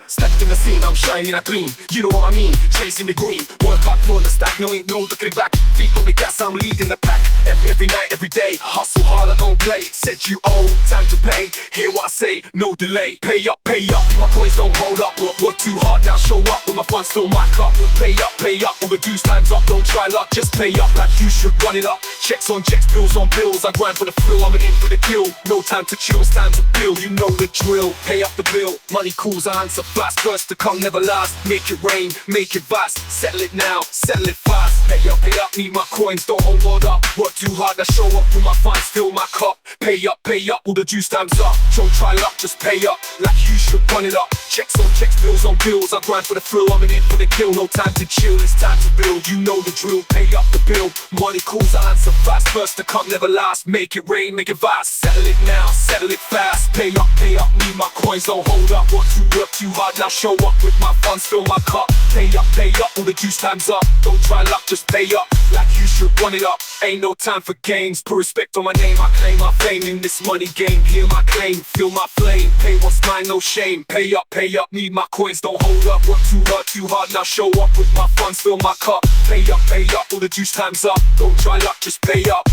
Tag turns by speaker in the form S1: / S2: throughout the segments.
S1: Stepped in the scene, I'm shining, I gleam. You know what I mean, chasing the green. Work hard for the stack, no ain't no looking back. Feet on the gas, I'm leading the pack. Every night, every day, hustle hard, I don't play. Said you owe, time to pay. Hear what I say, no delay. Pay up, my coins don't hold up. Work too hard, now show up with my funds fill my cup. Pay up, all the dues time's up. Don't try luck, just pay up like you should run it up. Checks on checks, bills on bills. I grind for the thrill, I'm in for the kill. No time to chill, it's time to build. You know the drill, pay up the bill. Money cools, I answer fast. First to come, never last. Make it rain, make it vast. Settle it now, settle it fast. Pay up, need my coins, don't hold up. Work too hard, I show up with my funds fill my cup. Pay up, all the juice time's up. Don't try luck, just pay up like you should run it up. Checks on checks, bills on bills. I grind for the thrill, I'm in for the kill. No time to chill, it's time to build. You know the drill, pay up the bill. Money cools, I answer fast. First to come, never last. Make it rain, make it vast. Settle it now, settle it fast. Pay up, need my coins, don't hold up. Work too hard, now show up with my funds fill my cup. Pay up, all the juice time's up. Don't try luck, just pay up like you should run it up. Ain't no time for games, put respect on my name. I claim my fame in this money game. Hear my claim, feel my flame. Pay what's mine, no shame. Pay up, need my coins, don't hold up. Work too hard, now show up with my funds fill my cup. Pay up, all the juice time's up. Don't try luck, just pay up.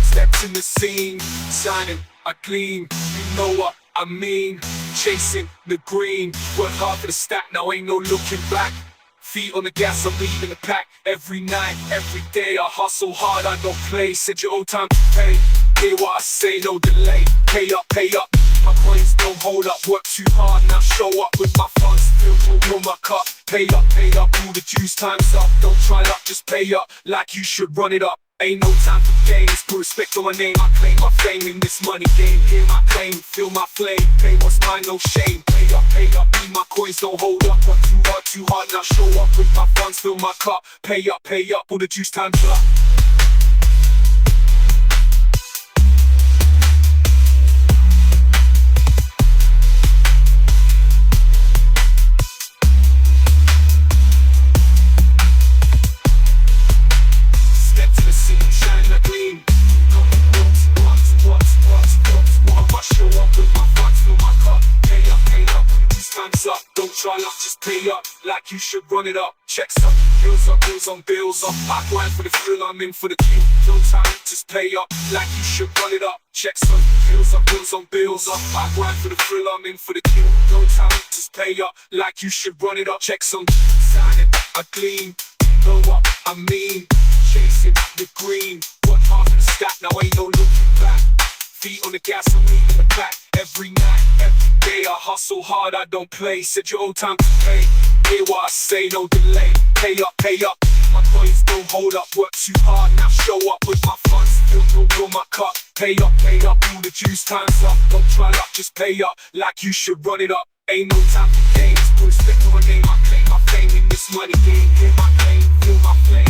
S1: Steps in the scene, shining, I gleam. You know what I mean, chasing the green. Work hard for the stack, now ain't no looking back. Feet on the gas, I'm leading the pack. Every night, every day, I hustle hard, I don't play. Said you owe time to pay. Hear what I say, no delay. Pay up, my coins don't hold up. Work too hard, now show up with my funds fill my cup. Pay up, all the juice time's up. Don't try luck, just pay up like you should run it up. Ain't no time for games, put respect on my name. I claim my fame in this money game. Hear my claim, feel my flame. Pay what's mine, no shame. Pay up, need my coins, don't hold up. Work too hard, now show up with my funds fill my cup. Pay up, all the juice time's up. Don't try luck, just pay up like you should run it up. Checks up, bills on bills up. I grind for the thrill, I'm in for the kill. No time, just pay up like you should run it up. Checks up, bills on bills up. I grind for the thrill, I'm in for the kill. No time, just pay up like you should run it up. Checks on signing, I gleam. You know what I mean, chasing the green. Work hard for the stack, now ain't no looking back. Feet on the gas, I'm leading the pack. Every night, every day, I hustle hard, I don't play. Said you owe time to pay. Hear what I say, no delay. Pay up, my coins don't hold up. Work too hard, now show up with my funds fill my cup. Pay up, all the juice time's up. Don't try luck, just pay up like you should run it up. Ain't no time for games, put respect on my name. I claim my fame in this money game. Hear my claim, feel my flame.